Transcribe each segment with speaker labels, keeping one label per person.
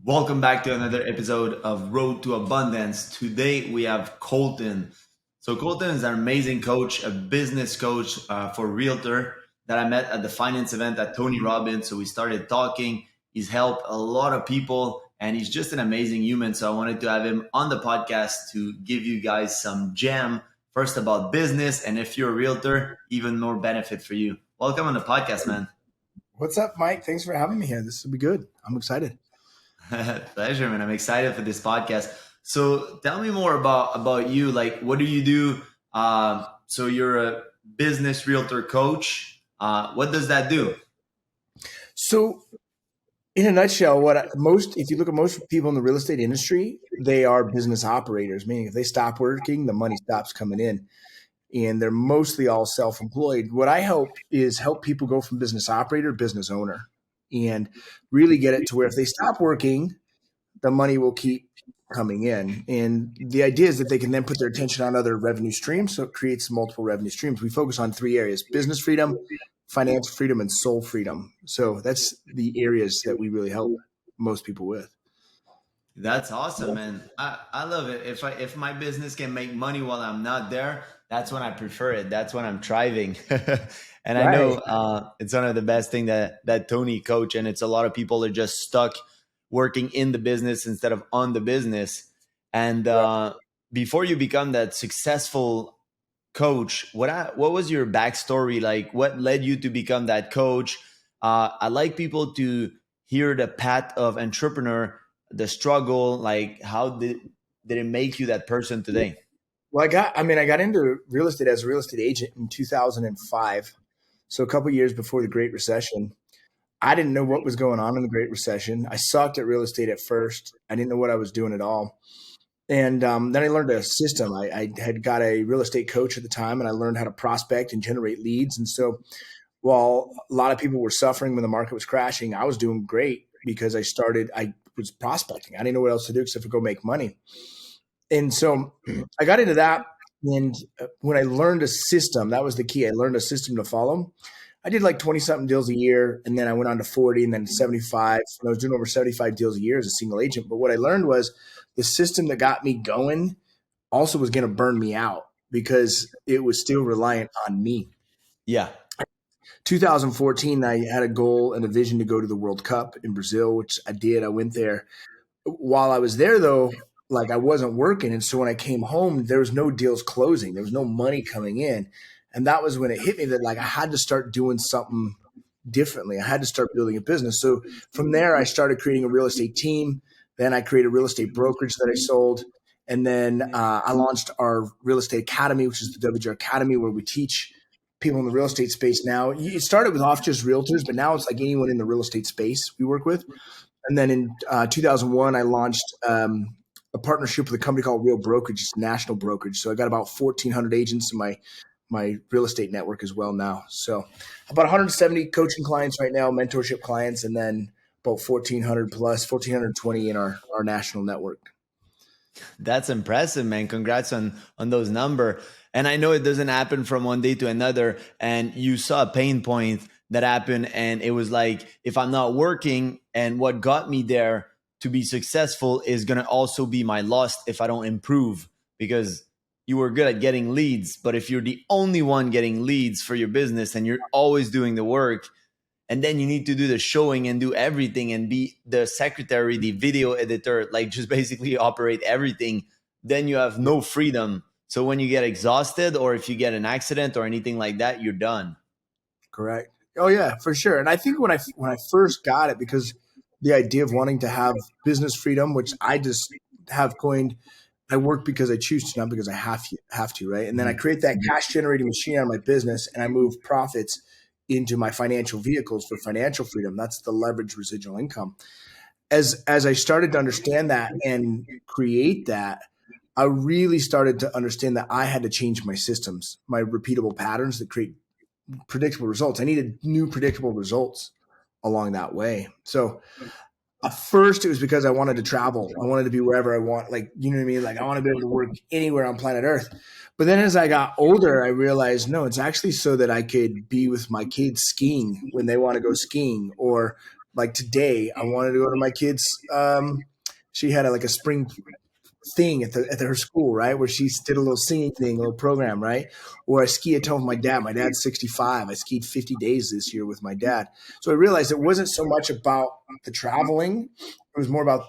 Speaker 1: Welcome back to another episode of Road to Abundance. Today we have Colton. So Colton is an amazing coach, a business coach for realtor that I met at the finance event at Tony Robbins. So we started talking. He's helped a lot of people and he's just an amazing human. So I wanted to have him on the podcast to give you guys some gem, first about business. And if you're a realtor, even more benefit for you. Welcome on the podcast, man.
Speaker 2: What's up, Mike? Thanks for having me here. This will be good. I'm excited.
Speaker 1: Pleasure, man. I'm excited for this podcast. So tell me more about you. Like, what do you do? So you're a business realtor coach. What does that do?
Speaker 2: So in a nutshell, if you look at most people in the real estate industry, they are business operators, meaning if they stop working, the money stops coming in. And they're mostly all self-employed. What I help people go from business operator to business owner and really get it to where if they stop working, the money will keep coming in. And the idea is that they can then put their attention on other revenue streams. So it creates multiple revenue streams. We focus on three areas: business freedom, financial freedom, and soul freedom. So that's the areas that we really help most people with.
Speaker 1: That's awesome, man. I love it. If my business can make money while I'm not there, that's when I prefer it. That's when I'm thriving. And right. I know it's one of the best thing that Tony coach, and it's a lot of people are just stuck working in the business instead of on the business. And before you become that successful coach, what was your backstory? Like, what led you to become that coach? I like people to hear the path of entrepreneur, the struggle. Like, how did it make you that person today?
Speaker 2: Well, I got into real estate as a real estate agent in 2005. So a couple of years before the Great Recession. I didn't know what was going on in the Great Recession. I sucked at real estate at first. I didn't know what I was doing at all. And then I learned a system. I had got a real estate coach at the time, and I learned how to prospect and generate leads. And so while a lot of people were suffering when the market was crashing, I was doing great because I was prospecting. I didn't know what else to do except for go make money. And so I got into that. And when I learned a system, that was the key. I learned a system to follow. I did like 20 something deals a year. And then I went on to 40 and then 75. And I was doing over 75 deals a year as a single agent. But what I learned was the system that got me going also was going to burn me out because it was still reliant on me.
Speaker 1: Yeah.
Speaker 2: 2014, I had a goal and a vision to go to the World Cup in Brazil, which I did. I went there. While I was there, though, like I wasn't working. And so when I came home, there was no deals closing. There was no money coming in. And that was when it hit me that like I had to start doing something differently. I had to start building a business. So from there, I started creating a real estate team. Then I created a real estate brokerage that I sold. And then I launched our real estate academy, which is the WGR Academy, where we teach people in the real estate space now. It started with off just realtors, but now it's like anyone in the real estate space we work with. And then in 2001, I launched a partnership with a company called Real Brokerage. It's a national brokerage. So I got about 1,400 agents in my real estate network as well now. So about 170 coaching clients right now, mentorship clients, and then about 1,420 in our national network.
Speaker 1: That's impressive, man. Congrats on those numbers. And I know it doesn't happen from one day to another. And you saw a pain point that happened. And it was like, if I'm not working, and what got me there to be successful is going to also be my loss if I don't improve, because you were good at getting leads. But if you're the only one getting leads for your business and you're always doing the work, and then you need to do the showing and do everything and be the secretary, the video editor, like just basically operate everything, then you have no freedom. So when you get exhausted or if you get an accident or anything like that, you're done.
Speaker 2: Correct. Oh yeah, for sure. And I think when I first got it, because the idea of wanting to have business freedom, which I just have coined, I work because I choose to, not because I have to, right? And then I create that cash generating machine out of my business and I move profits into my financial vehicles for financial freedom. That's the leverage residual income. As I started to understand that and create that, I really started to understand that I had to change my systems, my repeatable patterns that create predictable results. I needed new predictable results along that way. So at first it was because I wanted to travel. I wanted to be wherever I want. Like, you know what I mean? Like I want to be able to work anywhere on planet Earth. But then as I got older, I realized, no, it's actually so that I could be with my kids skiing when they want to go skiing, or Like today, I wanted to go to my kids. She had like a spring thing at her school, right? Where she did a little singing thing, a little program, right? Or I ski at home with my dad. My dad's 65. I skied 50 days this year with my dad. So I realized it wasn't so much about the traveling. It was more about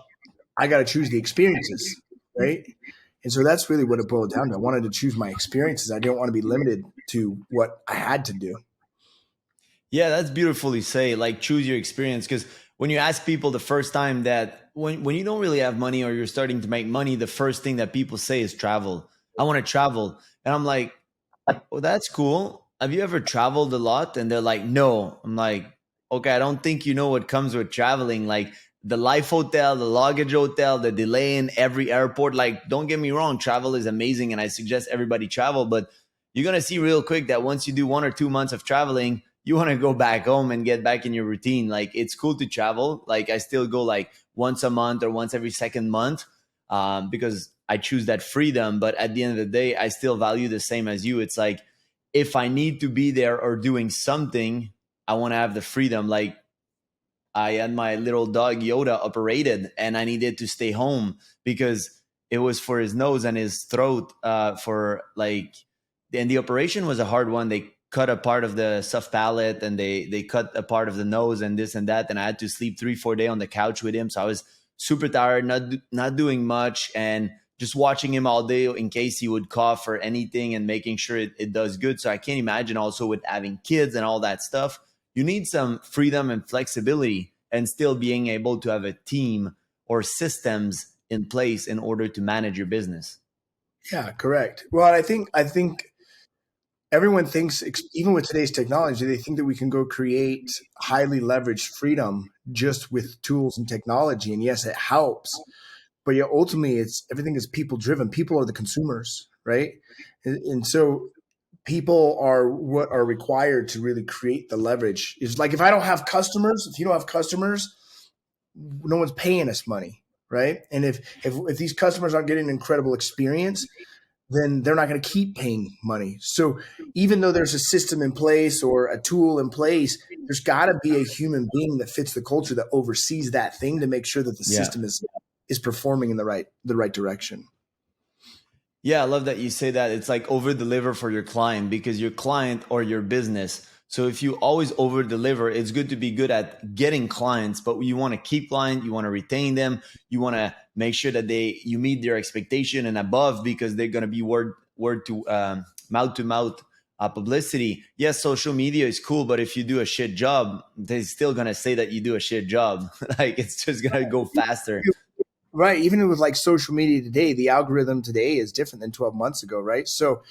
Speaker 2: I got to choose the experiences, right? And so that's really what it boiled down to. I wanted to choose my experiences. I didn't want to be limited to what I had to do.
Speaker 1: Yeah, that's beautifully say. Like choose your experience, because when you ask people the first time that when you don't really have money or you're starting to make money, the first thing that people say is travel. I want to travel. And I'm like, well, that's cool. Have you ever traveled a lot? And they're like, no. I'm like, okay, I don't think you know what comes with traveling. Like the life hotel, the luggage hotel, the delay in every airport. Like, don't get me wrong, travel is amazing. And I suggest everybody travel. But you're going to see real quick that once you do 1 or 2 months of traveling, you want to go back home and get back in your routine. Like it's cool to travel. Like I still go like once a month or once every second month, because I choose that freedom. But at the end of the day, I still value the same as you. It's like if I need to be there or doing something, I want to have the freedom. Like I had my little dog Yoda operated and I needed to stay home because it was for his nose and his throat, for like, and the operation was a hard one. They cut a part of the soft palate and they cut a part of the nose and this and that. And I had to sleep 3-4 days on the couch with him. So I was super tired, not doing much, and just watching him all day in case he would cough or anything and making sure it does good. So I can't imagine also with having kids and all that stuff. You need some freedom and flexibility and still being able to have a team or systems in place in order to manage your business.
Speaker 2: Yeah, correct. Well, I think everyone thinks, even with today's technology, they think that we can go create highly leveraged freedom just with tools and technology. And yes, it helps, but yeah, ultimately, it's everything is people driven. People are the consumers, right? And so people are what are required to really create the leverage. Is like if I don't have customers, if you don't have customers, no one's paying us money, right? And if these customers aren't getting an incredible experience, then they're not going to keep paying money. So even though there's a system in place or a tool in place, there's got to be a human being that fits the culture that oversees that thing to make sure that the
Speaker 1: Yeah.
Speaker 2: system is performing in the right direction.
Speaker 1: Yeah, I love that you say that. It's like over deliver for your client, because your client or your business. So if you always over deliver, it's good to be good at getting clients, but you want to keep clients, you want to retain them, you want to make sure that you meet their expectation and above, because they're going to be word to mouth publicity. Yes, social media is cool, but if you do a shit job, they're still going to say that you do a shit job. Like it's just going to go faster.
Speaker 2: Right. Even with like social media today, the algorithm today is different than 12 months ago, right? So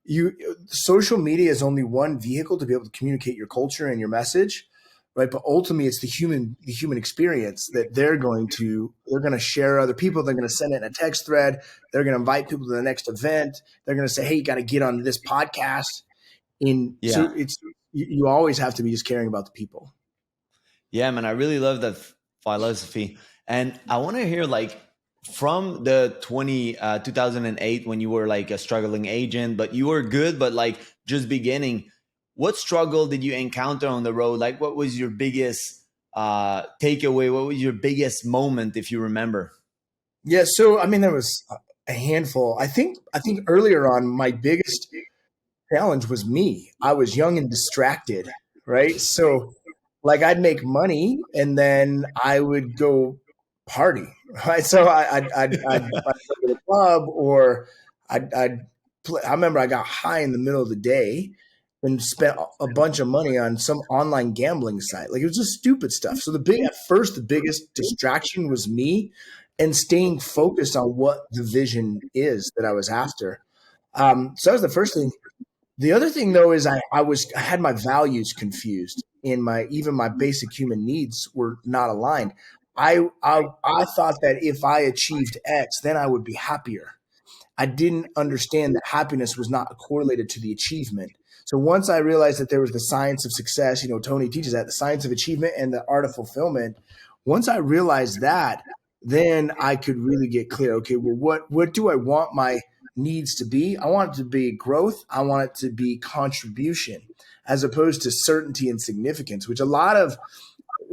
Speaker 2: you social media is only one vehicle to be able to communicate your culture and your message, right? But ultimately it's the human experience that they're going to share other people. They're going to send it in a text thread. They're going to invite people to the next event. They're going to say, hey, you got to get on this podcast. In so
Speaker 1: Yeah.
Speaker 2: it's you always have to be just caring about the people.
Speaker 1: Yeah, man, I really love that philosophy. And I want to hear like from the 2008 when you were like a struggling agent, but you were good, but like just beginning, what struggle did you encounter on the road? Like what was your biggest takeaway? What was your biggest moment, if you remember?
Speaker 2: Yeah, so I mean there was a handful. I think earlier on my biggest challenge was me. I was young and distracted, right? So like I'd make money and then I would go party, right? So I'd go to the club or I'd play. I remember I got high in the middle of the day and spent a bunch of money on some online gambling site. Like it was just stupid stuff. So the biggest distraction was me and staying focused on what the vision is that I was after. So that was the first thing. The other thing though is I had my values confused in my even my basic human needs were not aligned. I thought that if I achieved X, then I would be happier. I didn't understand that happiness was not correlated to the achievement. So once I realized that there was the science of success, Tony teaches that the science of achievement and the art of fulfillment. Once I realized that, then I could really get clear. Okay, well, what do I want my needs to be? I want it to be growth. I want it to be contribution, as opposed to certainty and significance, which a lot of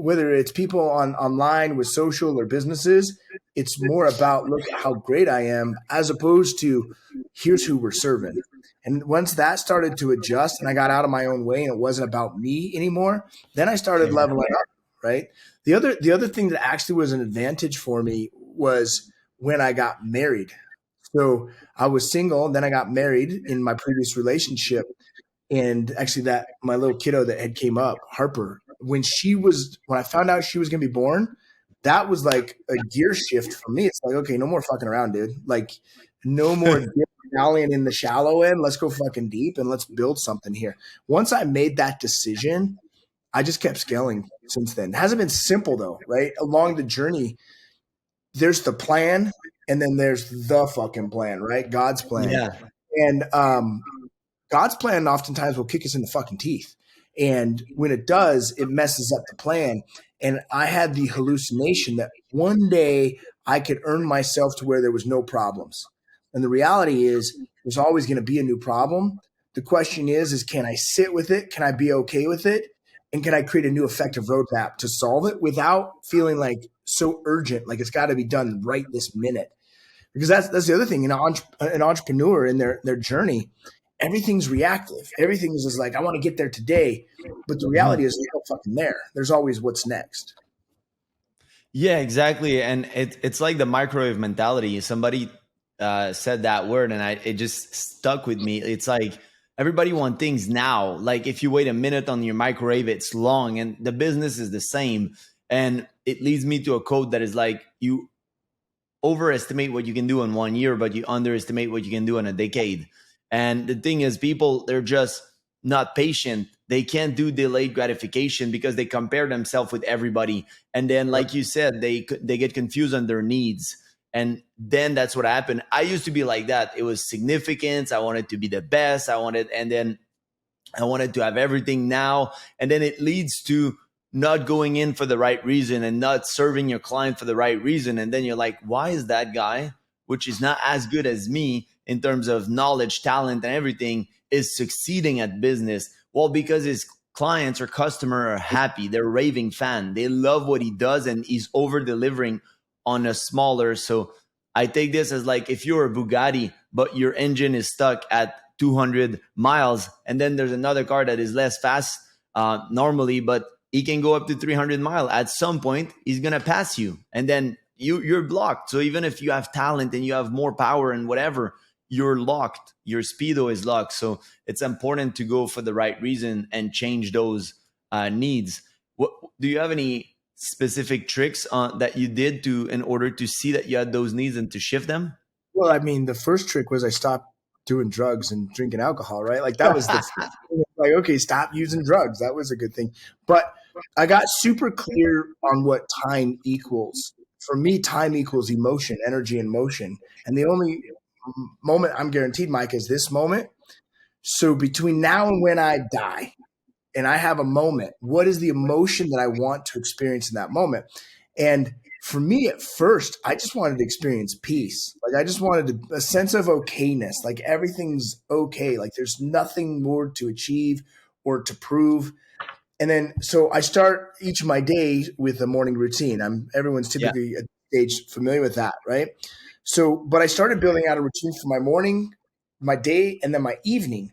Speaker 2: whether it's people online with social or businesses, it's more about look at how great I am as opposed to here's who we're serving. And once that started to adjust and I got out of my own way and it wasn't about me anymore, then I started
Speaker 1: Okay.
Speaker 2: leveling up, right? The other thing that actually was an advantage for me was when I got married. So I was single, then I got married in my previous relationship. And actually that my little kiddo that had came up, Harper, when I found out she was gonna be born, that was like a gear shift for me. It's like, okay, no more fucking around, dude. Like no more dallying in the shallow end. Let's go fucking deep and let's build something here. Once I made that decision, I just kept scaling since then. It hasn't been simple though, right? Along the journey, there's the plan and then there's the fucking plan, right? God's plan.
Speaker 1: Yeah.
Speaker 2: And God's plan oftentimes will kick us in the fucking teeth. And when it does, it messes up the plan. And I had the hallucination that one day I could earn myself to where there was no problems. And the reality is there's always going to be a new problem. The question is can I sit with it? Can I be okay with it? And can I create a new effective roadmap to solve it without feeling like so urgent, like it's got to be done right this minute? Because that's the other thing. An entrepreneur in their journey, everything's reactive. Everything is just like, I want to get there today. But the reality is, there's no fucking there. There's always what's next.
Speaker 1: Yeah, exactly. And it's like the microwave mentality. Somebody said that word and it just stuck with me. It's like everybody wants things now. Like if you wait a minute on your microwave, it's long, and the business is the same. And it leads me to a quote that is like, you overestimate what you can do in 1 year, but you underestimate what you can do in a decade. And the thing is, people, they're just not patient. They can't do delayed gratification because they compare themselves with everybody. And then, like you said, they get confused on their needs. And then that's what happened. I used to be like that. It was significance. I wanted to be the best. And then I wanted to have everything now. And then it leads to not going in for the right reason and not serving your client for the right reason. And then you're like, why is that guy, which is not as good as me in terms of knowledge, talent, and everything, is succeeding at business? Well, because his clients or customer are happy. They're raving fan. They love what he does, and he's over delivering on a smaller. So I take this as like, if you're a Bugatti, but your engine is stuck at 200 miles, and then there's another car that is less fast normally, but he can go up to 300 miles. At some point, he's going to pass you. And then you're blocked. So even if you have talent and you have more power and whatever, you're locked. Your speedo is locked. So it's important to go for the right reason and change those needs. Do you have any specific tricks that you did in order to see that you had those needs and to shift them?
Speaker 2: Well, I mean, the first trick was I stopped doing drugs and drinking alcohol, right? Like that was the like, okay, stop using drugs. That was a good thing. But I got super clear on what time equals. For me, time equals emotion, energy, and motion. And the only moment I'm guaranteed, Mike, is this moment. So between now and when I die and I have a moment, what is the emotion that I want to experience in that moment? And for me at first, I just wanted to experience peace. Like I just wanted a sense of okayness, like everything's okay. Like there's nothing more to achieve or to prove. And then, so I start each of my days with a morning routine. Everyone's typically at stage familiar with that, right? So, but I started building out a routine for my morning, my day, and then my evening.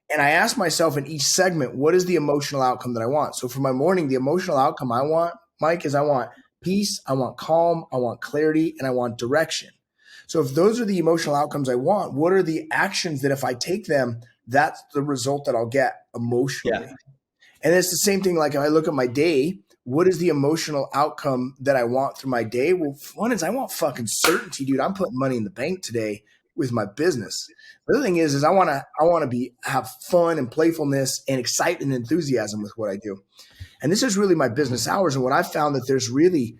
Speaker 2: And I asked myself in each segment, what is the emotional outcome that I want? So for my morning, the emotional outcome I want, Mike, is I want peace, I want calm, I want clarity, and I want direction. So if those are the emotional outcomes I want, what are the actions that if I take them, that's the result that I'll get emotionally?
Speaker 1: Yeah.
Speaker 2: And it's the same thing. Like if I look at my day, what is the emotional outcome that I want through my day? Well, one is I want fucking certainty, dude. I'm putting money in the bank today with my business. The other thing is I want to have fun and playfulness and excitement and enthusiasm with what I do. And this is really my business hours. And what I found that there's really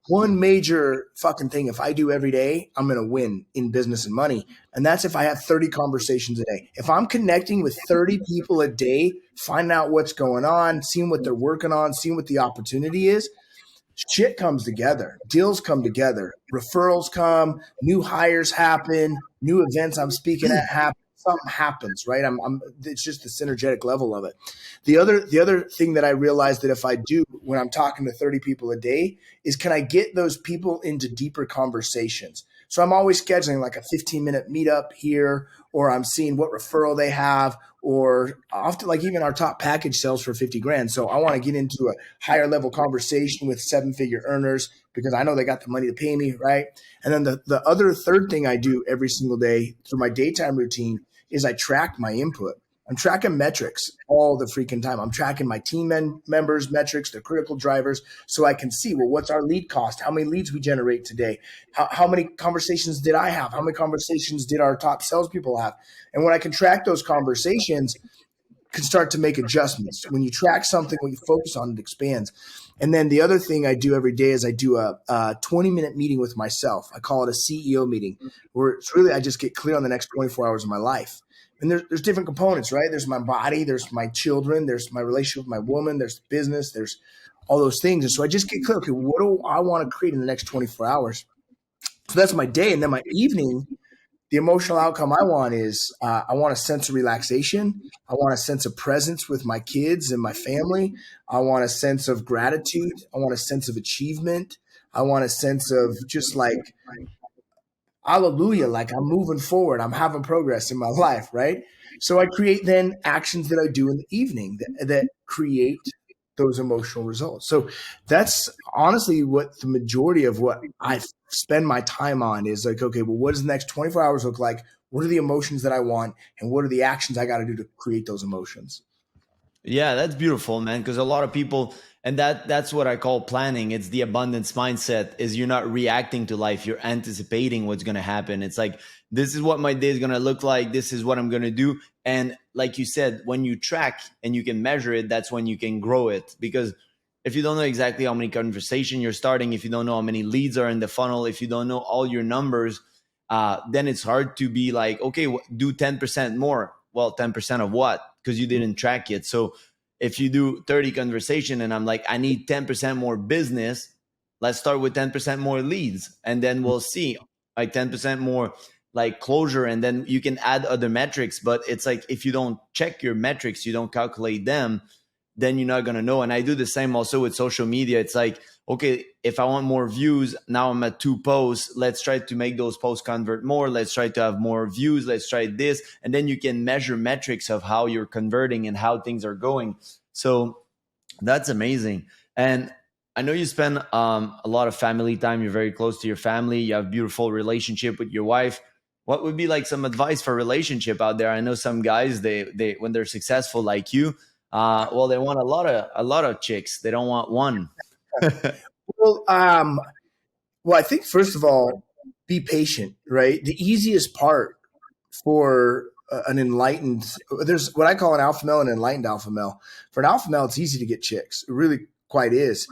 Speaker 2: one major fucking thing. If I do every day, I'm going to win in business and money. And that's if I have 30 conversations a day. If I'm connecting with 30 people a day, finding out what's going on, seeing what they're working on, seeing what the opportunity is, shit comes together. Deals come together. Referrals come. New hires happen. New events I'm speaking at happen. something happens, right? It's just the synergetic level of it. The other thing that I realized that if I do when I'm talking to 30 people a day is, can I get those people into deeper conversations? So I'm always scheduling like a 15-minute meetup here, or I'm seeing what referral they have, or often like even our top package sells for 50 grand. So I want to get into a higher level conversation with 7-figure earners because I know they got the money to pay me, right? And then the other third thing I do every single day through my daytime routine is I track my input. I'm tracking metrics all the freaking time. I'm tracking my team members' metrics, the critical drivers, so I can see, well, what's our lead cost? How many leads we generate today? How many conversations did I have? How many conversations did our top salespeople have? And when I can track those conversations, can start to make adjustments. When you track something, when you focus on it, expands. And then the other thing I do every day is I do a 20-minute meeting with myself. I call it a CEO meeting, where it's really I just get clear on the next 24 hours of my life. And there's different components, right? There's my body, there's my children, there's my relationship with my woman, there's business, there's all those things. And so I just get clear, okay, what do I want to create in the next 24 hours? So that's my day. And then my evening, the emotional outcome I want is I want a sense of relaxation. I want a sense of presence with my kids and my family. I want a sense of gratitude. I want a sense of achievement. I want a sense of just like, hallelujah, like I'm moving forward. I'm having progress in my life, right? So I create then actions that I do in the evening that create those emotional results. So that's honestly what the majority of what I spend my time on is like, okay, well, what does the next 24 hours look like? What are the emotions that I want? And what are the actions I got to do to create those emotions?
Speaker 1: Yeah, that's beautiful, man. Because a lot of people, and that's what I call planning. It's the abundance mindset. Is you're not reacting to life, you're anticipating what's going to happen. It's like, this is what my day is going to look like. This is what I'm going to do. And like you said, when you track and you can measure it, that's when you can grow it. Because if you don't know exactly how many conversation you're starting, if you don't know how many leads are in the funnel, if you don't know all your numbers, then it's hard to be like, okay, do 10% more. Well, 10% of what? Because you didn't track it. So if you do 30 conversation and I'm like, I need 10% more business, let's start with 10% more leads. And then we'll see like 10% more like closure. And then you can add other metrics. But it's like, if you don't check your metrics, you don't calculate them, then you're not going to know. And I do the same also with social media. It's like, okay, if I want more views, now I'm at 2 posts. Let's try to make those posts convert more. Let's try to have more views. Let's try this. And then you can measure metrics of how you're converting and how things are going. So that's amazing. And I know you spend a lot of family time. You're very close to your family. You have a beautiful relationship with your wife. What would be like some advice for relationship out there? I know some guys, they when they're successful like you, well, they want a lot of chicks. They don't want one.
Speaker 2: Well, I think first of all, be patient, right? The easiest part for an enlightened, there's what I call an alpha male and an enlightened alpha male. For an alpha male, it's easy to get chicks. It really quite is.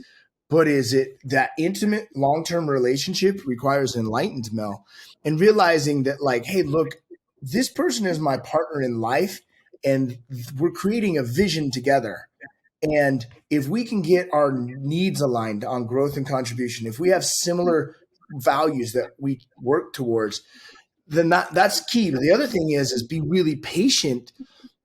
Speaker 2: But is it that intimate long-term relationship requires an enlightened male and realizing that like, hey, look, this person is my partner in life and we're creating a vision together. And if we can get our needs aligned on growth and contribution, if we have similar values that we work towards, then that's key. But the other thing is be really patient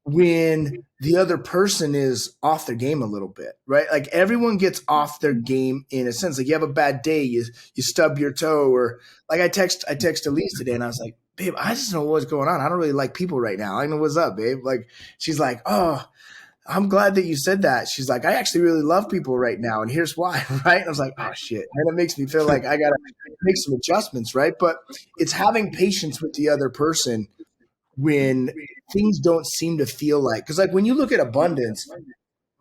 Speaker 2: when the other person is off their game a little bit, right? Like everyone gets off their game in a sense. Like you have a bad day, you stub your toe, or like I text Elise today and I was like, babe, I just don't know what's going on. I don't really like people right now. I don't know what's up, babe. Like she's like, oh, I'm glad that you said that. She's like, I actually really love people right now. And here's why, right? And I was like, oh shit. And it makes me feel like I got to make some adjustments, right? But it's having patience with the other person when things don't seem to feel like, because like when you look at abundance,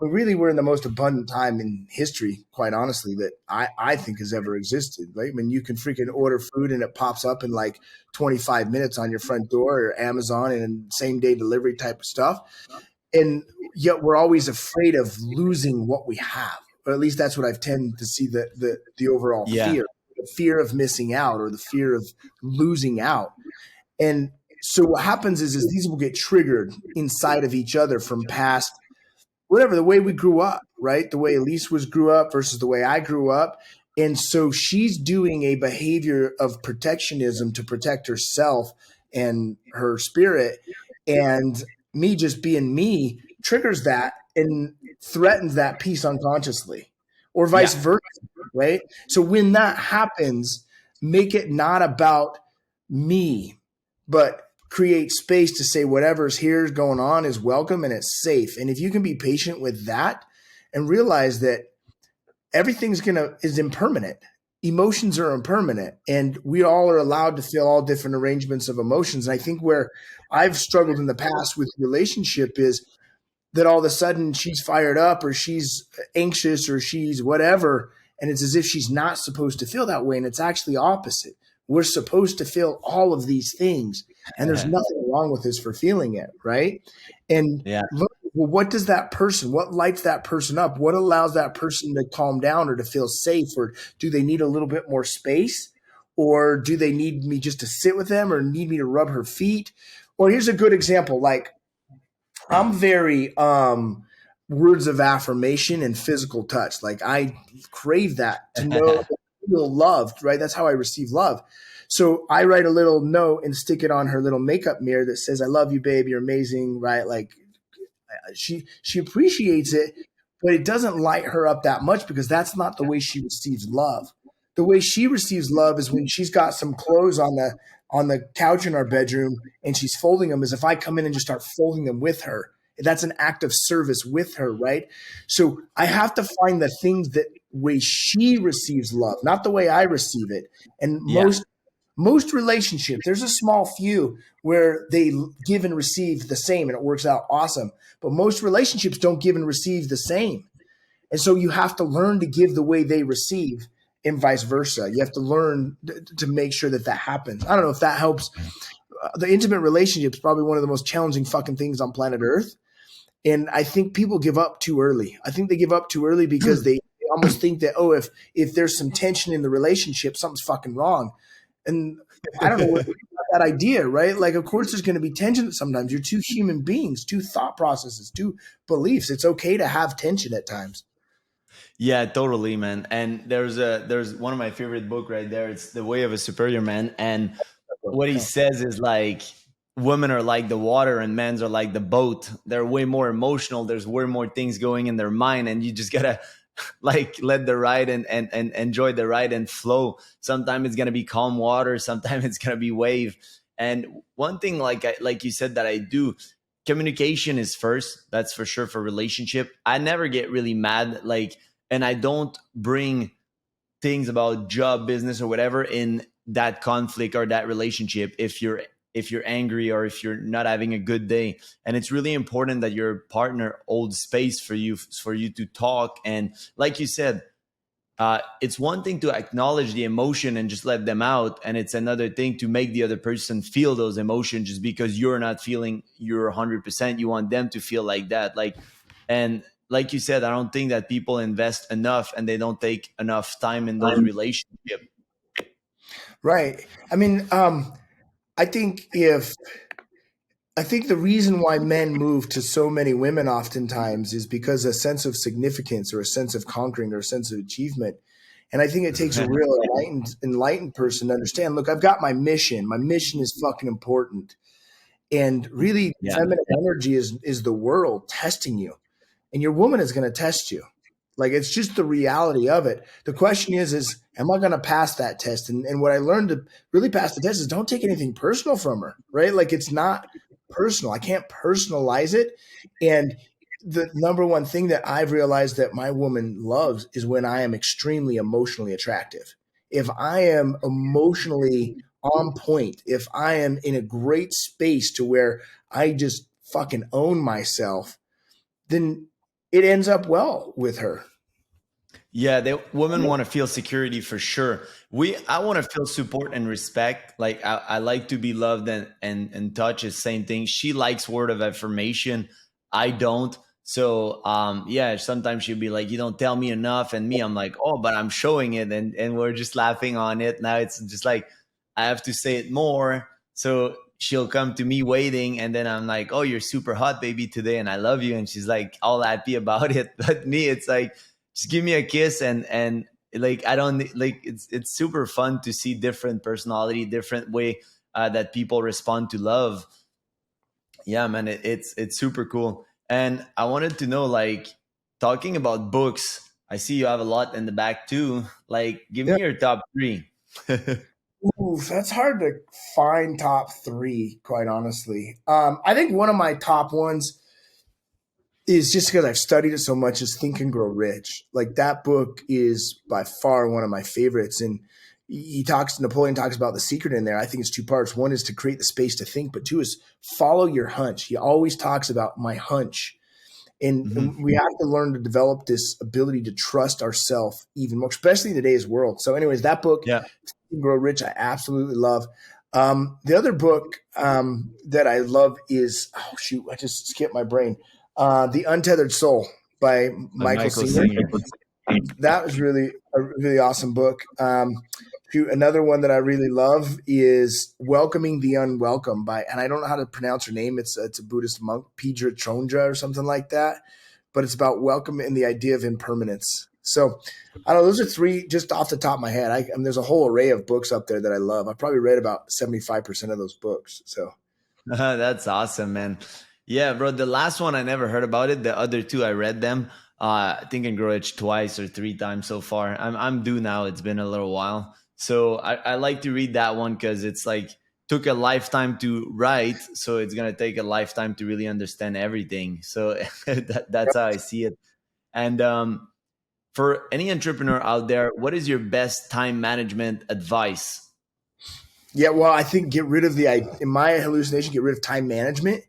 Speaker 2: we're in the most abundant time in history, quite honestly, that I think has ever existed, right? I mean, you can freaking order food and it pops up in like 25 minutes on your front door or Amazon and same day delivery type of stuff. And yet we're always afraid of losing what we have, or at least that's what I've tended to see the overall
Speaker 1: Yeah.
Speaker 2: fear, the fear of missing out or the fear of losing out. And so what happens is these will get triggered inside of each other from past, whatever, the way we grew up, right? The way Elise grew up versus the way I grew up. And so she's doing a behavior of protectionism to protect herself and her spirit. And me just being me triggers that and threatens that piece unconsciously, or vice
Speaker 1: Yeah.
Speaker 2: versa, right? So when that happens, make it not about me, but create space to say whatever's here is going on is welcome and it's safe. And if you can be patient with that and realize that everything's is impermanent. Emotions are impermanent, and we all are allowed to feel all different arrangements of emotions. And I think where I've struggled in the past with relationship is that all of a sudden she's fired up or she's anxious or she's whatever, and it's as if she's not supposed to feel that way. And it's actually opposite. We're supposed to feel all of these things, and there's nothing wrong with us for feeling it, right? And
Speaker 1: Yeah.
Speaker 2: look, well, what does that person, what lights that person up? What allows that person to calm down or to feel safe? Or do they need a little bit more space? Or do they need me just to sit with them or need me to rub her feet? Or here's a good example. Like, I'm very words of affirmation and physical touch. Like, I crave that to know that I feel loved, right? That's how I receive love. So I write a little note and stick it on her little makeup mirror that says, "I love you, babe. You're amazing," right? Like, she appreciates it, but it doesn't light her up that much because that's not the way she receives love. The way she receives love is when she's got some clothes on the couch in our bedroom and she's folding them, as if I come in and just start folding them with her. That's an act of service with her, right? So I have to find the things that way she receives love, not the way I receive it. And
Speaker 1: Yeah.
Speaker 2: most relationships, there's a small few where they give and receive the same and it works out awesome. But most relationships don't give and receive the same. And so you have to learn to give the way they receive and vice versa. You have to learn to make sure that that happens. I don't know if that helps. The intimate relationship is probably one of the most challenging fucking things on planet Earth. And I think people give up too early. I think they give up too early because they almost think that, oh, if there's some tension in the relationship, something's fucking wrong. And I don't know what that idea, right? Like, of course, there's going to be tension sometimes. You're two human beings, two thought processes, two beliefs. It's okay to have tension at times.
Speaker 1: Yeah, totally, man. And there's one of my favorite book right there. It's The Way of a Superior Man. And what he says is like women are like the water and men's are like the boat. They're way more emotional. There's way more things going in their mind, and you just gotta like let the ride and enjoy the ride and flow. Sometimes it's gonna be calm water, sometimes it's gonna be wave. And one thing like you said that I do, communication is first, that's for sure for relationship. I never get really mad, like, and I don't bring things about job, business, or whatever in that conflict or that relationship if you're angry or if you're not having a good day. And it's really important that your partner holds space for you to talk. And like you said, it's one thing to acknowledge the emotion and just let them out, and it's another thing to make the other person feel those emotions. Just because you're not feeling you're 100%, you want them to feel like that. Like, and like you said, I don't think that people invest enough and they don't take enough time in those relationships.
Speaker 2: Right. I mean, I think if I think the reason why men move to so many women oftentimes is because a sense of significance or a sense of conquering or a sense of achievement. And I think it takes a real enlightened person to understand, look, I've got my mission. My mission is fucking important. And really,
Speaker 1: Yeah.
Speaker 2: feminine energy is the world testing you. And your woman is going to test you. Like, it's just the reality of it. The question is am I going to pass that test? And what I learned to really pass the test is don't take anything personal from her, right? Like, it's not personal. I can't personalize it. And the number one thing that I've realized that my woman loves is when I am extremely emotionally attractive. If I am emotionally on point, if I am in a great space to where I just fucking own myself, then it ends up well with her.
Speaker 1: Yeah, the women want to feel security for sure. I want to feel support and respect. Like I like to be loved and touch is same thing. She likes word of affirmation. I don't. So yeah, sometimes she'll be like, you don't tell me enough. And me, I'm like, oh, but I'm showing it, and we're just laughing on it. Now it's just like I have to say it more. So she'll come to me waiting, and then I'm like, oh, you're super hot, baby, today, and I love you. And she's like all happy about it. But me, it's like, just give me a kiss, and like I don't like it's super fun to see different personality, different way that people respond to love. Yeah, man, it's super cool. And I wanted to know, like, talking about books, I see you have a lot in the back too. Like, give
Speaker 2: Yeah.
Speaker 1: me your top three.
Speaker 2: Ooh, that's hard to find top three, quite honestly. I think one of my top ones is just because I've studied it so much is Think and Grow Rich. Like that book is by far one of my favorites. And Napoleon talks about the secret in there. I think it's two parts. One is to create the space to think, but two is follow your hunch. He always talks about my hunch. And
Speaker 1: Mhm.
Speaker 2: we have to learn to develop this ability to trust ourselves even more, especially in today's world. So, anyways, that book,
Speaker 1: Yeah,
Speaker 2: Think and Grow Rich, I absolutely love. The other book that I love is, oh, shoot, I just skipped my brain. The Untethered Soul by
Speaker 1: by
Speaker 2: Michael
Speaker 1: Michael
Speaker 2: Singer.
Speaker 1: Singer.
Speaker 2: That was really a really awesome book. Another one that I really love is Welcoming the Unwelcome by, and I don't know how to pronounce her name. It's a Buddhist monk, Pidra Chondra or something like that. But it's about welcome and the idea of impermanence. So I don't know. Those are three just off the top of my head. And there's a whole array of books up there that I love. I've probably read about 75% of those books. So
Speaker 1: That's awesome, man. Yeah, bro. The last one I never heard about it. The other two I read them. I think in Growage twice or three times so far. I'm due now. It's been a little while, so I like to read that one because it's like took a lifetime to write, so it's gonna take a lifetime to really understand everything. So that's how I see it. And for any entrepreneur out there, what is your best time management advice?
Speaker 2: yeah, well, I think get rid of in my hallucination, get rid of time management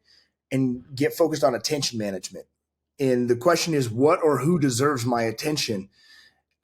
Speaker 2: and get focused on attention management. And the question is, what or who deserves my attention?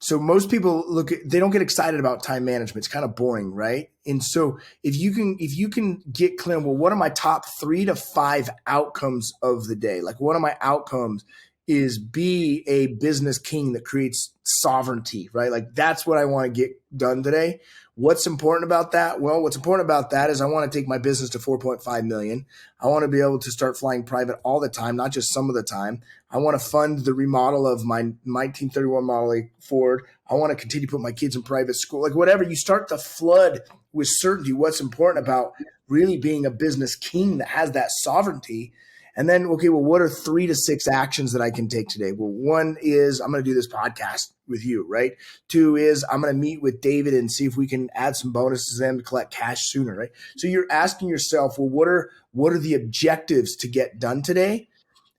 Speaker 2: So most people they don't get excited about time management. It's kind of boring, right? And so if you can get clear, well, what are my top 3 to 5 outcomes of the day? Like one of my outcomes is be a business king that creates sovereignty, right? Like that's what I want to get done today. What's important about that? Well, what's important about that is I want to take my business to 4.5 million. I want to be able to start flying private all the time, not just some of the time. I want to fund the remodel of my 1931 Model A Ford. I want to continue to put my kids in private school. Like whatever, you start to flood with certainty what's important about really being a business king that has that sovereignty. And then, okay, well, what are 3 to 6 actions that I can take today? Well, one is I'm going to do this podcast with you, right? Two is I'm going to meet with David and see if we can add some bonuses to them to collect cash sooner, right? So you're asking yourself, well, what are the objectives to get done today?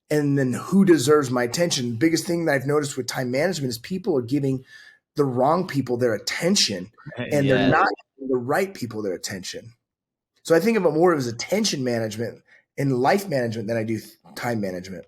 Speaker 2: And then who deserves my attention? The biggest thing that I've noticed with time management is people are giving the wrong people their attention and they're
Speaker 1: Yes.
Speaker 2: not giving the right people their attention. So I think of it more as attention management and life management than I do time management.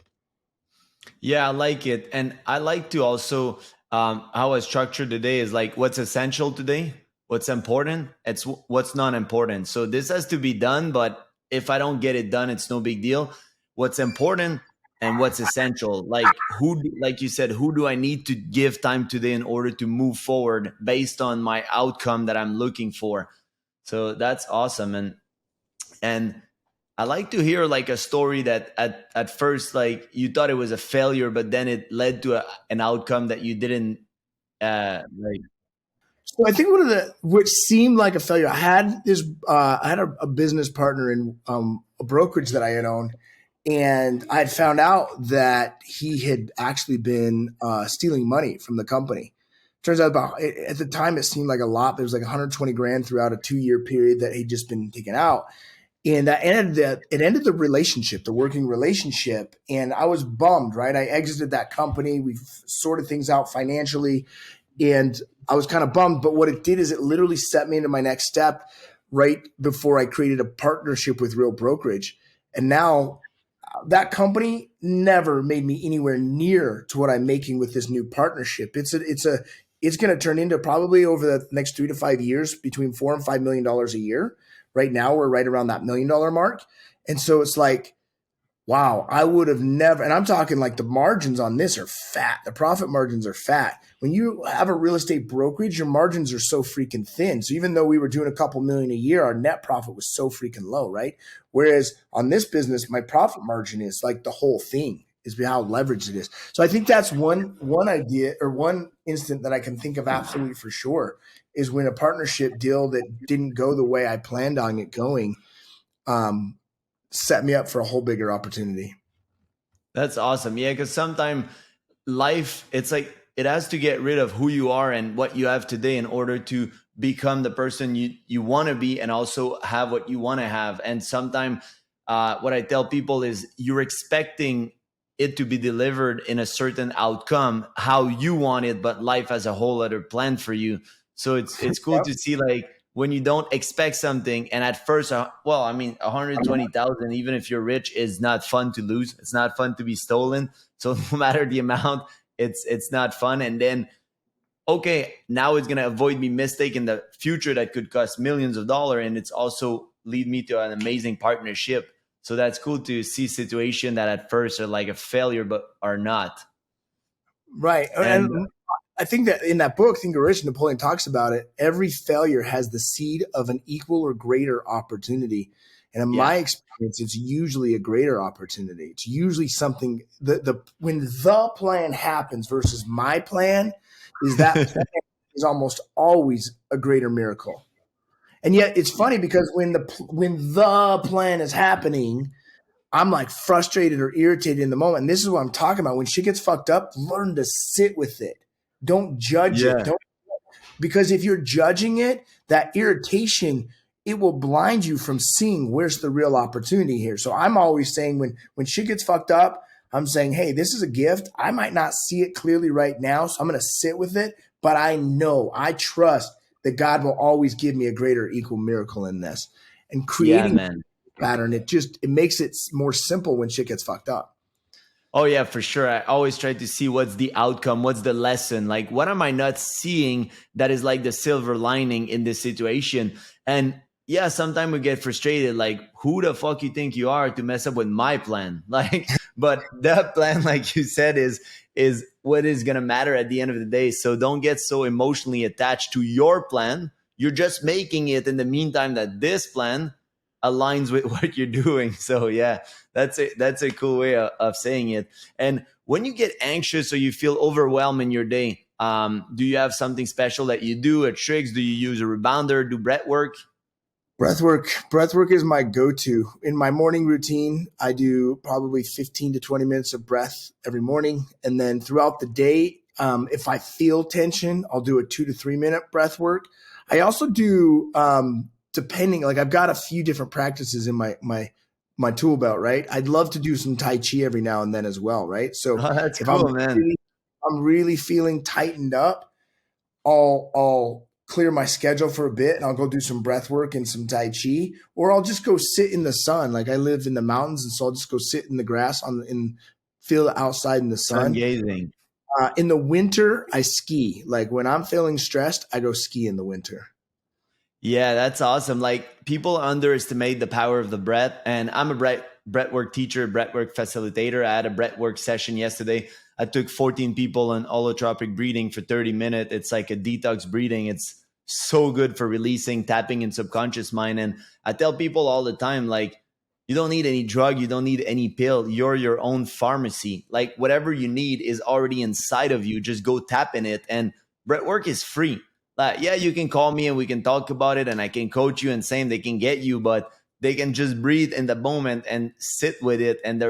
Speaker 1: Yeah, I like it. And I like to also, how I structure the day is like what's essential today, what's important, it's what's not important. So this has to be done, but if I don't get it done, it's no big deal. What's important and what's essential, like like you said, who do I need to give time today in order to move forward based on my outcome that I'm looking for? So that's awesome. And I like to hear like a story that at first like you thought it was a failure, but then it led to an outcome that you didn't like.
Speaker 2: So I think one of the which seemed like a failure. I had a business partner in a brokerage that I had owned, and I had found out that he had actually been stealing money from the company. Turns out at the time it seemed like a lot. There was like 120 grand throughout a 2 year period that he'd just been taken out, and it ended the relationship, the working relationship, and I was bummed. Right, I exited that company. We sorted things out financially, and I was kind of bummed. But what it did is it literally set me into my next step right before I created a partnership with Real Brokerage, and now that company never made me anywhere near to what I'm making with this new partnership. It's going to turn into probably over the next 3 to 5 years between $4 and $5 million a year. Right now, we're right around that $1 million mark. And so it's like, wow, I would have never, and I'm talking like the margins on this are fat. The profit margins are fat. When you have a real estate brokerage, your margins are so freaking thin. So even though we were doing a couple million a year, our net profit was so freaking low, right? Whereas on this business, my profit margin is like the whole thing is how leveraged it is. So I think that's one idea or one instant that I can think of absolutely for sure is when a partnership deal that didn't go the way I planned on it going, um, set me up for a whole bigger opportunity.
Speaker 1: That's awesome. Yeah, because sometimes life, it's like it has to get rid of who you are and what you have today in order to become the person you want to be and also have what you want to have. And sometimes what I tell people is you're expecting it to be delivered in a certain outcome, how you want it, but life has a whole other plan for you. So it's cool
Speaker 2: Yep.
Speaker 1: to see like when you don't expect something and at first, well, I mean, 120,000, even if you're rich, is not fun to lose. It's not fun to be stolen. So no matter the amount, it's not fun. And then, okay, now it's going to avoid me mistake in the future that could cost millions of dollars. And it's also lead me to an amazing partnership. So that's cool to see situation that at first are like a failure, but are not.
Speaker 2: Right. And
Speaker 1: And
Speaker 2: I think that in that book, Think Rich, Napoleon talks about it. Every failure has the seed of an equal or greater opportunity. And in
Speaker 1: yeah,
Speaker 2: my experience, it's usually a greater opportunity. It's usually something the when the plan happens versus my plan, is that plan is almost always a greater miracle. And yet it's funny because when the plan is happening, I'm like frustrated or irritated in the moment. And this is what I'm talking about. When shit gets fucked up, learn to sit with it. Don't judge it.
Speaker 1: yeah,
Speaker 2: Don't, because if you're judging it, that irritation, it will blind you from seeing where's the real opportunity here. So I'm always saying when shit gets fucked up, I'm saying, hey, this is a gift. I might not see it clearly right now, so I'm going to sit with it. But I trust that God will always give me a greater equal miracle in this. And
Speaker 1: yeah,
Speaker 2: creating
Speaker 1: man.
Speaker 2: pattern, it makes it more simple when shit gets fucked up.
Speaker 1: Oh yeah, for sure. I always try to see what's the outcome, what's the lesson, like what am I not seeing that is like the silver lining in this situation. And yeah, sometimes we get frustrated, like who the fuck you think you are to mess up with my plan? Like, but that plan, like you said, is what is gonna matter at the end of the day. So don't get so emotionally attached to your plan. You're just making it in the meantime that this plan aligns with what you're doing. So yeah, that's a cool way of saying it. And when you get anxious or you feel overwhelmed in your day, do you have something special that you do? A tricks? Do you use a rebounder? Do breath work?
Speaker 2: Breath work is my go-to. In my morning routine, I do probably 15 to 20 minutes of breath every morning. And then throughout the day, if I feel tension, I'll do a 2 to 3 minute breath work. I also do, depending, like I've got a few different practices in my tool belt, right? I'd love to do some Tai Chi every now and then as well, right? So
Speaker 1: Oh, that's
Speaker 2: if
Speaker 1: cool, man.
Speaker 2: I'm really feeling tightened up, I'll clear my schedule for a bit and I'll go do some breath work and some Tai Chi, or I'll just go sit in the sun. Like I live in the mountains, and so I'll just go sit in the grass and feel outside in the
Speaker 1: Sun
Speaker 2: sun.
Speaker 1: gazing.
Speaker 2: In the winter, I ski. Like when I'm feeling stressed, I go ski in the winter.
Speaker 1: Yeah, that's awesome. Like people underestimate the power of the breath. And I'm a breathwork teacher, breathwork facilitator. I had a breathwork session yesterday. I took 14 people on holotropic breathing for 30 minutes. It's like a detox breathing. It's so good for releasing, tapping in subconscious mind. And I tell people all the time, like, you don't need any drug, you don't need any pill. You're your own pharmacy. Like whatever you need is already inside of you. Just go tap in it. And breathwork is free. Yeah, you can call me and we can talk about it and I can coach you and same they can get you, but they can just breathe in the moment and sit with it. And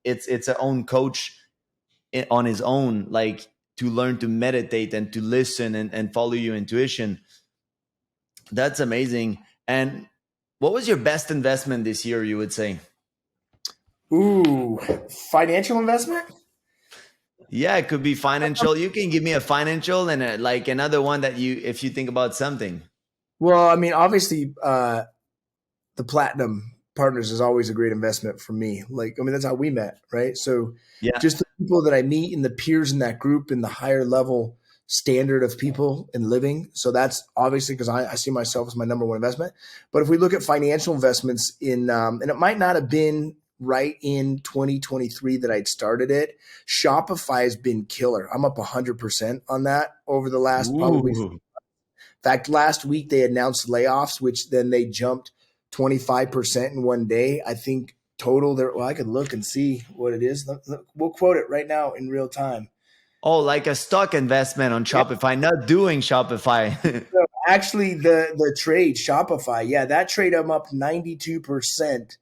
Speaker 1: it's a own coach on his own, like to learn to meditate and to listen and follow your intuition. That's amazing. And what was your best investment this year, you would say?
Speaker 2: Ooh, financial investment?
Speaker 1: Yeah, it could be financial. You can give me a financial and like another one that you, if you think about something.
Speaker 2: Well, I mean, obviously, the platinum partners is always a great investment for me. Like, I mean, that's how we met, right? So
Speaker 1: Yeah.
Speaker 2: just the people that I meet and the peers in that group and the higher level standard of people in living. So that's obviously because I see myself as my number one investment. But if we look at financial investments and it might not have been right in 2023 that I'd started it, Shopify has been killer. I'm up 100% on that over the last probably.
Speaker 1: Ooh.
Speaker 2: In fact, last week they announced layoffs, which then they jumped 25% in one day. I think total there. Well, I could look and see what it is. We'll quote it right now in real time.
Speaker 1: Oh, like a stock investment on
Speaker 2: Yeah.
Speaker 1: Shopify, not doing Shopify.
Speaker 2: So actually, the trade Shopify, yeah, that trade I'm up 92%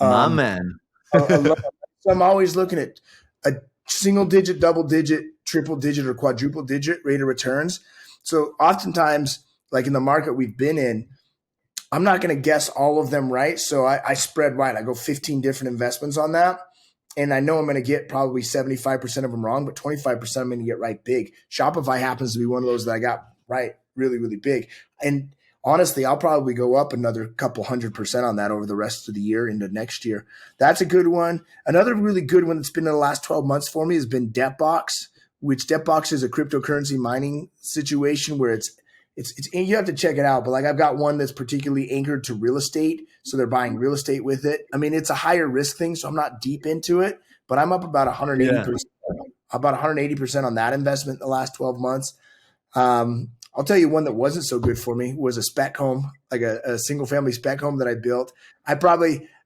Speaker 1: My
Speaker 2: Um,
Speaker 1: man.
Speaker 2: I love, so I'm always looking at a single digit, double digit, triple digit, or quadruple digit rate of returns. So oftentimes, like in the market we've been in, I'm not going to guess all of them right. So I spread wide. I go 15 different investments on that. And I know I'm going to get probably 75% of them wrong, but 25% I'm going to get right big. Shopify happens to be one of those that I got right really, really big. And honestly, I'll probably go up another couple 100% on that over the rest of the year into next year. That's a good one. Another really good one that's been in the last 12 months for me has been Debtbox, which Debtbox is a cryptocurrency mining situation where it's you have to check it out, but like I've got one that's particularly anchored to real estate, so they're buying real estate with it. I mean, it's a higher risk thing, so I'm not deep into it, but I'm up about
Speaker 1: Yeah.
Speaker 2: 180% on that investment in the last 12 months. I'll tell you one that wasn't so good for me was a spec home, like a single family spec home that I built.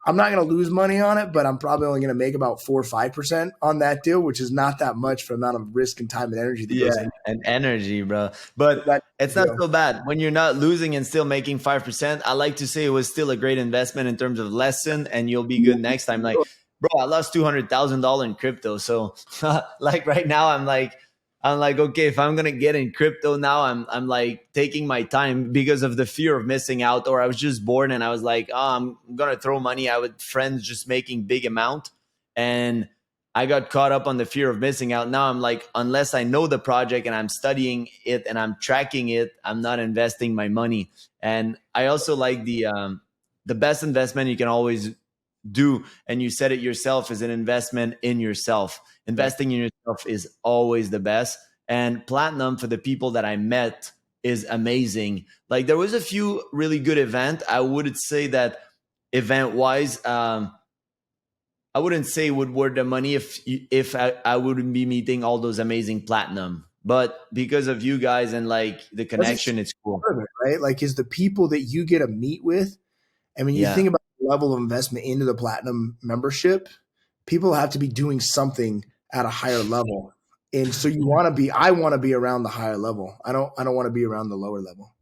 Speaker 2: I'm not going to lose money on it, but I'm probably only going to make about 4 or 5% on that deal, which is not that much for the amount of risk and time and energy that
Speaker 1: Yeah,
Speaker 2: goes in.
Speaker 1: and energy, bro. But
Speaker 2: That
Speaker 1: it's not
Speaker 2: deal.
Speaker 1: so bad when you're not losing and still making 5%. I like to say it was still a great investment in terms of lesson, and you'll be good next time. Like, bro, I lost $200,000 in crypto, so like right now, I'm like, okay, if I'm gonna get in crypto now, I'm like taking my time because of the fear of missing out, or I was just bored and I was like, oh, I'm gonna throw money out with friends just making big amount, and I got caught up on the fear of missing out. Now I'm like, unless I know the project and I'm studying it and I'm tracking it, I'm not investing my money. And I also like the best investment you can always do, and you said it yourself, is an investment in yourself.
Speaker 2: Yeah.
Speaker 1: Investing in yourself is always the best. And platinum, for the people that I met, is amazing. Like there was a few really good event. I would say that event wise, I wouldn't say it would worth the money if I wouldn't be meeting all those amazing platinum. But because of you guys and like the
Speaker 2: That's a huge
Speaker 1: connection, it's cool.
Speaker 2: part of it, right? Like, is the people that you get to meet with. I mean, you
Speaker 1: Yeah.
Speaker 2: think about the level of investment into the platinum membership, people have to be doing something at a higher level. And so I want to be around the higher level. I don't want to be around the lower level.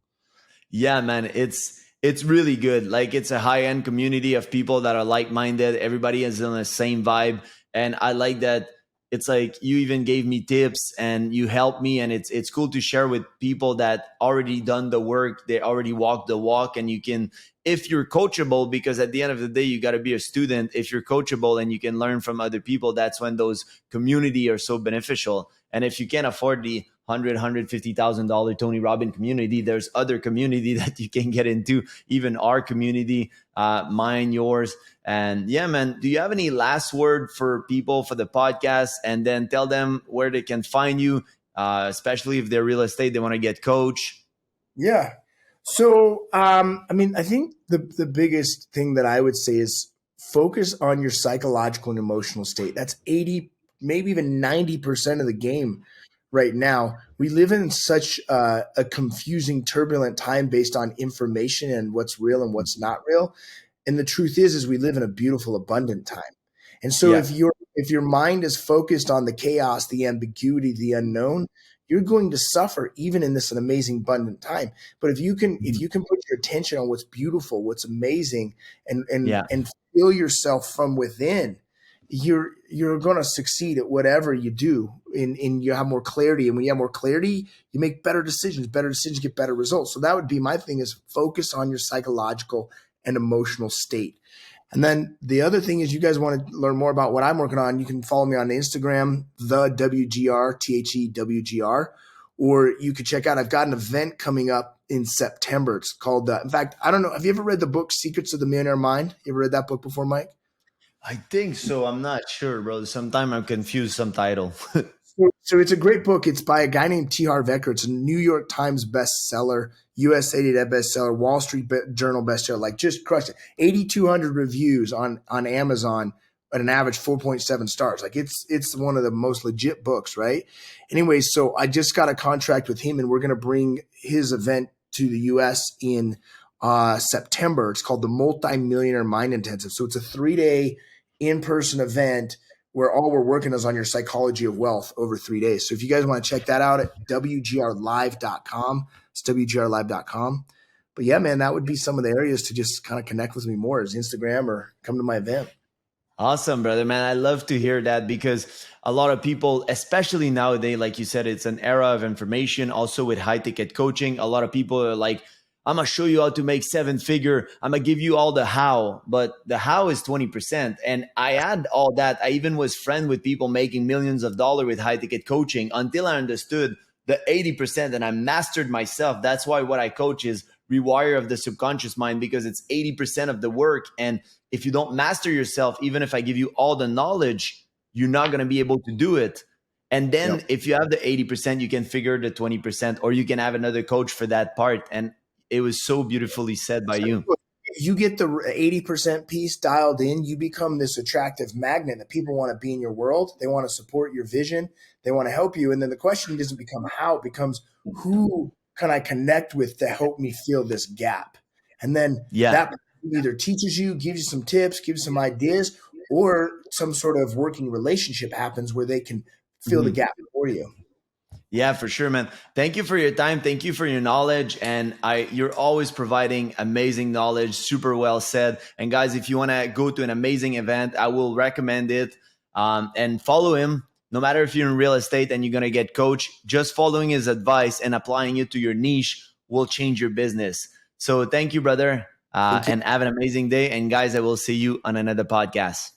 Speaker 1: Yeah, man, it's really good. Like it's a high-end community of people that are like-minded. Everybody is on the same vibe. And I like that it's like you even gave me tips and you helped me, and it's cool to share with people that already done the work, they already walked the walk, and you can, if you're coachable, because at the end of the day you got to be a student. If you're coachable and you can learn from other people, that's when those community are so beneficial. And if you can't afford the $150,000 Tony Robbins community, there's other community that you can get into, even our community, mine, yours. And yeah, man, do you have any last word for people for the podcast? And then tell them where they can find you, especially if they're real estate, they want to get coach.
Speaker 2: Yeah. So, I mean, I think the biggest thing that I would say is focus on your psychological and emotional state. That's 80, maybe even 90% of the game right now. We live in such a confusing, turbulent time based on information and what's real and what's not real. And the truth is we live in a beautiful, abundant time. And so
Speaker 1: Yeah.
Speaker 2: if your mind is focused on the chaos, the ambiguity, the unknown, you're going to suffer even in this an amazing, abundant time. But if you can put your attention on what's beautiful, what's amazing,
Speaker 1: Yeah.
Speaker 2: and feel yourself from within, you're going to succeed at whatever you do. And you have more clarity, and when you have more clarity, you make better decisions. Better decisions get better results. So that would be my thing: is focus on your psychological and emotional state. And then the other thing is, you guys want to learn more about what I'm working on, you can follow me on Instagram, the WGR, THEWGR, or you could check out, I've got an event coming up in September. It's called, in fact, I don't know, have you ever read the book Secrets of the Millionaire Mind? You ever read that book before, Mike?
Speaker 1: I think so. I'm not sure, bro. Sometimes I'm confused some title.
Speaker 2: So it's a great book. It's by a guy named T. Harv Eker. It's a New York Times bestseller, USA Today bestseller, Wall Street Journal bestseller. Like, just crushed it. 8,200 reviews on Amazon at an average 4.7 stars. Like, it's one of the most legit books, right? Anyway, so I just got a contract with him, and we're going to bring his event to the U.S. in September. It's called the Multi-Millionaire Mind Intensive. So it's a 3-day in-person event where all we're working is on your psychology of wealth over 3 days. So if you guys want to check that out at WGRlive.com, it's WGRlive.com. But yeah, man, that would be some of the areas to just kind of connect with me more is Instagram or come to my event.
Speaker 1: Awesome, brother, man. I love to hear that because a lot of people, especially nowadays, like you said, it's an era of information. Also with high ticket coaching, a lot of people are like, I'm going to show you how to make 7-figure. I'm going to give you all the how, but the how is 20%. And I had all that. I even was friend with people making millions of dollars with high ticket coaching until I understood the 80% and I mastered myself. That's why what I coach is rewire of the subconscious mind, because it's 80% of the work. And if you don't master yourself, even if I give you all the knowledge, you're not going to be able to do it. And then
Speaker 2: Yep.
Speaker 1: if you have the 80%, you can figure the 20%, or you can have another coach for that part. And it was so beautifully said by you.
Speaker 2: If you get the 80% piece dialed in, you become this attractive magnet that people want to be in your world. They want to support your vision. They want to help you. And then the question doesn't become how, it becomes who can I connect with to help me fill this gap? And then
Speaker 1: Yeah.
Speaker 2: that either teaches you, gives you some tips, gives you some ideas, or some sort of working relationship happens where they can fill the gap for you.
Speaker 1: Yeah, for sure, man. Thank you for your time. Thank you for your knowledge. And you're always providing amazing knowledge. Super well said. And guys, if you want to go to an amazing event, I will recommend it. And follow him. No matter if you're in real estate and you're going to get coached, just following his advice and applying it to your niche will change your business. So thank you, brother.
Speaker 2: Thank you.
Speaker 1: And have an amazing day. And guys, I will see you on another podcast.